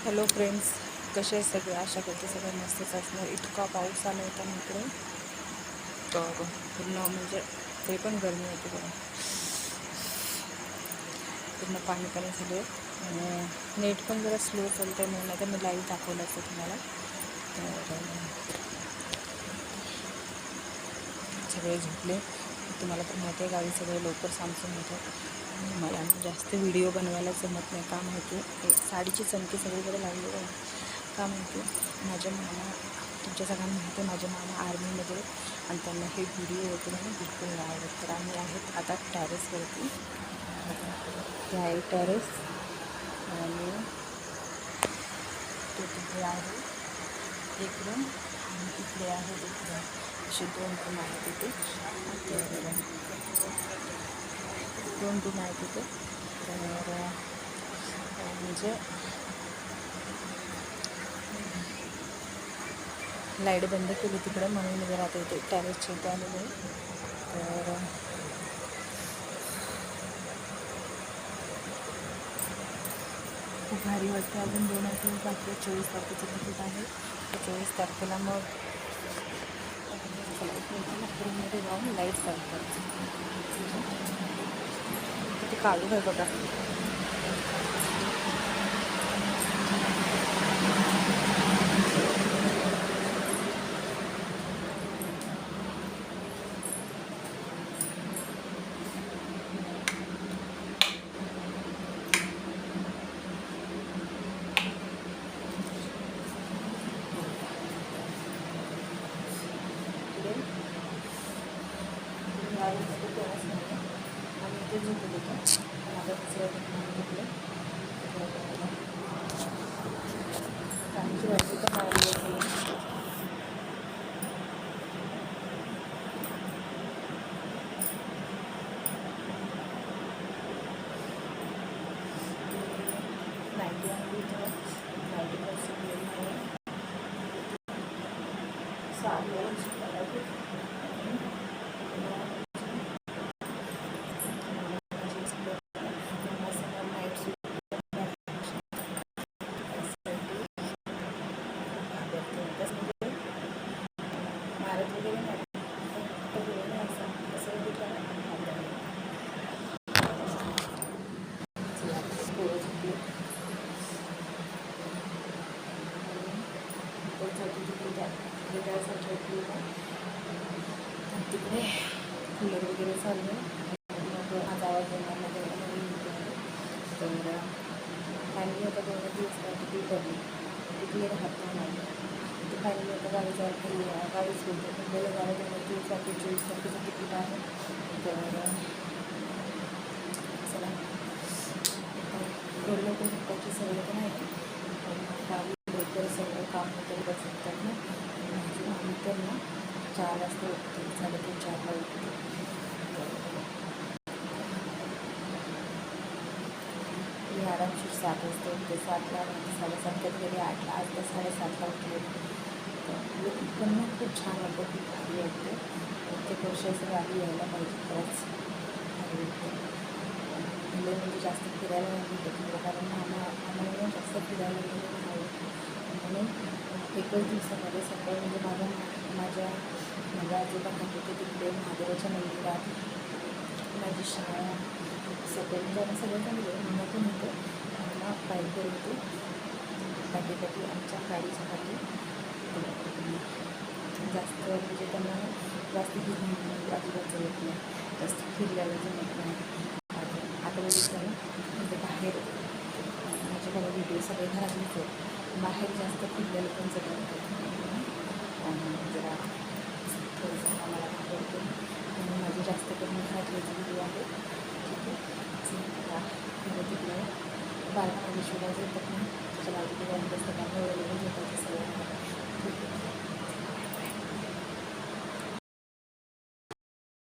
Hello friends, कसे आहेत सगळे? आशा करते सगळं मस्तच असणार. इतका पाऊस आला होता ना इकडे, तर पूर्ण म्हणजे ते पण गरमी होती बघा, पूर्ण पाणी पाणी झाले. आणि नेट पण जरा स्लो चालतं आहे म्हणून, नाही तर मी लाईव्ह दाखवलं असतं तुम्हाला. तर सगळे झोपले. तुम्हाला पण माहिती आहे गावी सगळे लवकर सामसूम होतात. मला जास्त व्हिडिओ बनवायला जमत नाही, का माहिती आहे. साडीची चमकी सगळीकडे लागली आहे, का माहिती आहे. माझ्या मामा, तुमच्या सगळ्यांना माहिती आहे माझ्या मामा आर्मीमध्ये, आणि त्यांना हे व्हिडिओ वगैरे ना बिलकुल नाही आवडत. तर आम्ही आहेत आता टॅरेसवरती. ते आहे टॅरेस, आणि ते तिथे आहे एक रूम, आणि इकडे आहे एक रूम. असे 2 रूम आहेत तिथे. तर 2 रूम आहेत तिथे. तर म्हणजे लाईट बंद केली तिकडे, म्हणून मी जरा आता इथे टॅरेसच्या इथे आलेलो आहे. तर खूप भारी वाटतं. अजून 2 आठवडे बाकी 24 तारखेचं तिकीट आहे. तर 24 तारखेला मग रूममध्ये जाऊन लाईट चालतात. किती काढून आहे बघा. आम्ही इथे झोपत होतो, आता दुसऱ्या घेतलं. आमची वाटली तर मारली होती. नाईन्टी आणली तर 90% मिळून मारत वगैरे नाही, असं तिकडे कूलर वगैरे चालू आहे. मग माझा आवाज येणार नाही. तर फॅमिली आता 2 दिवस ती पडली, तिकडे राहत नाही. ते फॅमिली आता गावी जायला गावीच बोलतो, पण गेलं गावी 2 दिवस 24 तारखेचं तिकीट आहे. तर चला, एवढं लवकर त्याची सवय पण आहे. गावी लवकर सगळं काम वगैरे बसतात ना. माझी मामी तर ना 4 वाजता उठते, 3:30-4ला उठते. मी आरामशीर 7 वाजता उठते. 7ला म्हणजे 7:30 कधी कधी 8ला, आज तर 7:30ला उठले. तर पण मग खूप छान वाटतं, खूप भारी वाटते. प्रत्येक वर्ष असं गावी यायला पाहिजे, खरंच भारी वाटते. मुलं म्हणजे जास्त फिरायला नाही भेटत, कारण आम्हाला जास्त फिरायला गेलं नाही आवडत. म्हणून एकच दिवसामध्ये सकाळी म्हणजे माझ्या आजोबा होते तिकडे महादेवाच्या मंदिरात, माझी शाळा सगळं म्हणजे आम्ही सगळं गेलो. मम्मा पण होतं, मम्मा बाईकवर होते, पाठी आमच्या गाडीच्या पाठी. जास्त म्हणजे त्यांना जास्त अजिबात जमत नाही, जास्त फिरल्याला जमत नाही. आता बघितलं ना, म्हणजे बाहेर माझे मला व्हिडिओ सगळे घरातलेच आहेत, बाहेर जास्त फिरलेलं पण जमत नाही. जरा थोडंसं आम्हाला आवडते, आणि माझे जास्त करून घरातलेच व्हिडिओ आहेत. ठीक आहे, आता तिकडे बाळकामागेश्वराचं येतात ना, त्याच्या बाजूला जाऊन बसतं, त्यामुळे वगैरे झोपायचं सगळं. ठीक आहे.